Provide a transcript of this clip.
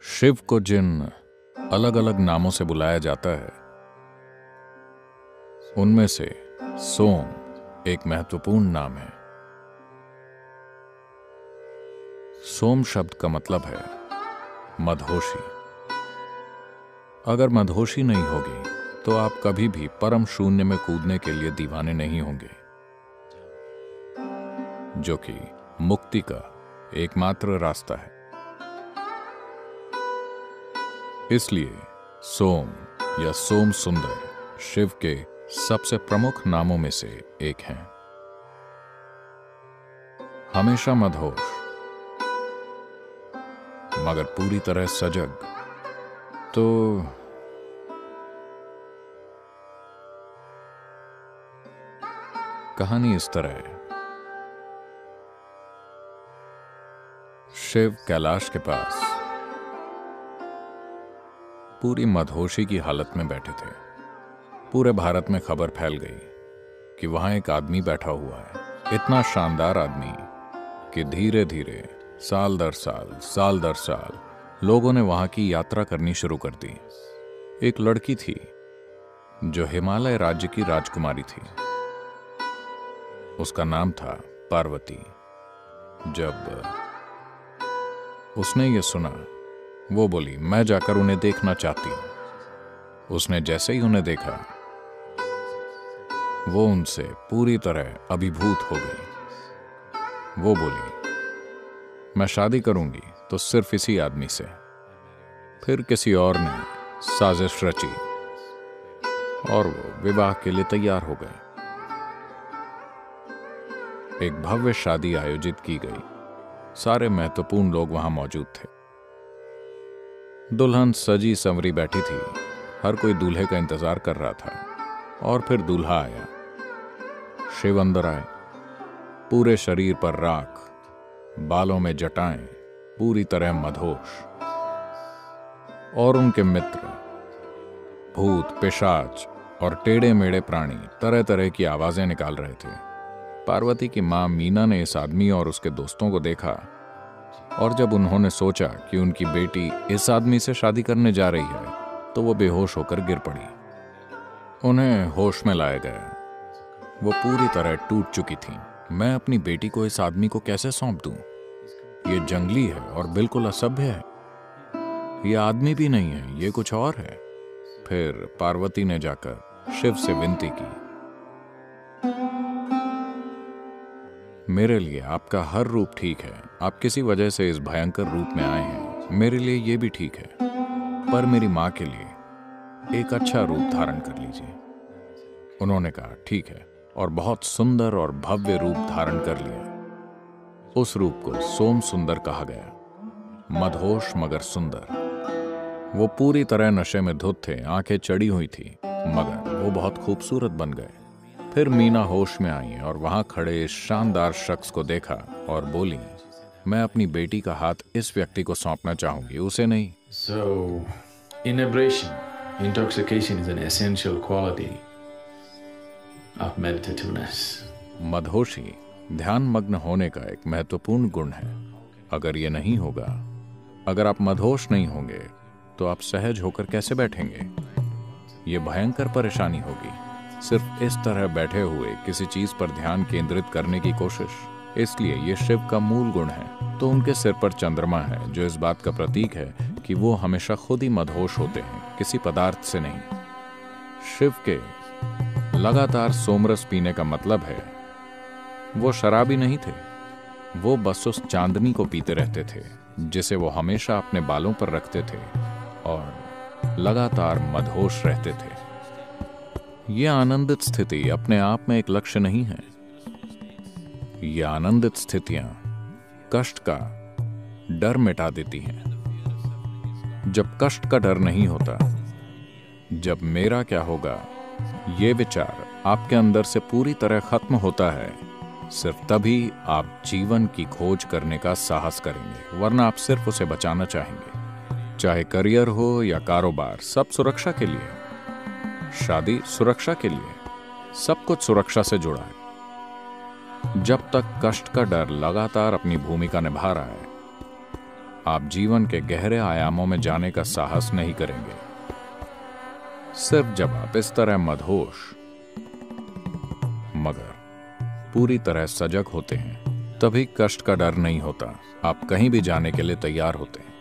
शिव को जिन अलग अलग नामों से बुलाया जाता है उनमें से सोम एक महत्वपूर्ण नाम है। सोम शब्द का मतलब है मदहोशी। अगर मदहोशी नहीं होगी तो आप कभी भी परम शून्य में कूदने के लिए दीवाने नहीं होंगे, जो कि मुक्ति का एकमात्र रास्ता है। इसलिए सोम या सोम सुंदर शिव के सबसे प्रमुख नामों में से एक हैं। हमेशा मदहोश मगर पूरी तरह सजग। तो कहानी इस तरह है। शिव कैलाश के पास पूरी मदहोशी की हालत में बैठे थे। पूरे भारत में खबर फैल गई कि वहां एक आदमी बैठा हुआ है, इतना शानदार आदमी कि धीरे धीरे साल दर साल लोगों ने वहां की यात्रा करनी शुरू कर दी। एक लड़की थी जो हिमालय राज्य की राजकुमारी थी। उसका नाम था पार्वती। जब उसने ये सुना, वो बोली, मैं जाकर उन्हें देखना चाहती हूं। उसने जैसे ही उन्हें देखा, वो उनसे पूरी तरह अभिभूत हो गई। वो बोली, मैं शादी करूंगी तो सिर्फ इसी आदमी से। फिर किसी और ने साजिश रची और वो विवाह के लिए तैयार हो गए। एक भव्य शादी आयोजित की गई। सारे महत्वपूर्ण लोग वहां मौजूद थे। दुल्हन सजी संवरी बैठी थी। हर कोई दूल्हे का इंतजार कर रहा था। और फिर दूल्हा आया। शिव अंदर आए। पूरे शरीर पर राख, बालों में जटाएं, पूरी तरह मदहोश। और उनके मित्र भूत, पिशाच और टेढ़े मेढ़े प्राणी तरह तरह की आवाजें निकाल रहे थे। पार्वती की मां मीना ने इस आदमी और उसके दोस्तों को देखा, और जब उन्होंने सोचा कि उनकी बेटी इस आदमी से शादी करने जा रही है, तो वो बेहोश होकर गिर पड़ी। उन्हें होश में लाया गया। वो पूरी तरह टूट चुकी थीं। मैं अपनी बेटी को इस आदमी को कैसे सौंप दूं? ये जंगली है और बिल्कुल असभ्य है। ये आदमी भी नहीं है, ये कुछ और है। फिर पार्वती ने जाकर शिव से विनती की, मेरे लिए आपका हर रूप ठीक है। आप किसी वजह से इस भयंकर रूप में आए हैं, मेरे लिए यह भी ठीक है। पर मेरी मां के लिए एक अच्छा रूप धारण कर लीजिए। उन्होंने कहा, ठीक है, और बहुत सुंदर और भव्य रूप धारण कर लिया। उस रूप को सोम सुंदर कहा गया। मदहोश मगर सुंदर। वो पूरी तरह नशे में धुत थे, आंखें चढ़ी हुई थी, मगर वो बहुत खूबसूरत बन गए। फिर मीना होश में आई और वहां खड़े इस शानदार शख्स को देखा और बोली, मैं अपनी बेटी का हाथ इस व्यक्ति को सौंपना चाहूंगी, उसे नहीं। So, inebriation, intoxication is an essential quality of meditativeness. मदहोशी ध्यान मग्न होने का एक महत्वपूर्ण गुण है। अगर ये नहीं होगा, अगर आप मदहोश नहीं होंगे, तो आप सहज होकर कैसे बैठेंगे? ये भयंकर परेशानी होगी। सिर्फ इस तरह बैठे हुए किसी चीज पर ध्यान केंद्रित करने की कोशिश। इसलिए ये शिव का मूल गुण है। तो उनके सिर पर चंद्रमा है, जो इस बात का प्रतीक है कि वो हमेशा खुद ही मदहोश होते हैं, किसी पदार्थ से नहीं। शिव के लगातार सोमरस पीने का मतलब है वो शराबी नहीं थे। वो बस उस चांदनी को पीते रहते थे, जिसे वो हमेशा अपने बालों पर रखते थे, और लगातार मदहोश रहते थे। यह आनंदित स्थिति अपने आप में एक लक्ष्य नहीं है। ये आनंदित स्थितियां कष्ट का डर मिटा देती हैं। जब कष्ट का डर नहीं होता, जब मेरा क्या होगा ये विचार आपके अंदर से पूरी तरह खत्म होता है, सिर्फ तभी आप जीवन की खोज करने का साहस करेंगे, वरना आप सिर्फ उसे बचाना चाहेंगे। चाहे करियर हो या कारोबार, सब सुरक्षा के लिए। शादी सुरक्षा के लिए। सब कुछ सुरक्षा से जुड़ा है। जब तक कष्ट का डर लगातार अपनी भूमिका निभा रहा है, आप जीवन के गहरे आयामों में जाने का साहस नहीं करेंगे। सिर्फ जब आप इस तरह मदहोश मगर पूरी तरह सजग होते हैं, तभी कष्ट का डर नहीं होता। आप कहीं भी जाने के लिए तैयार होते हैं।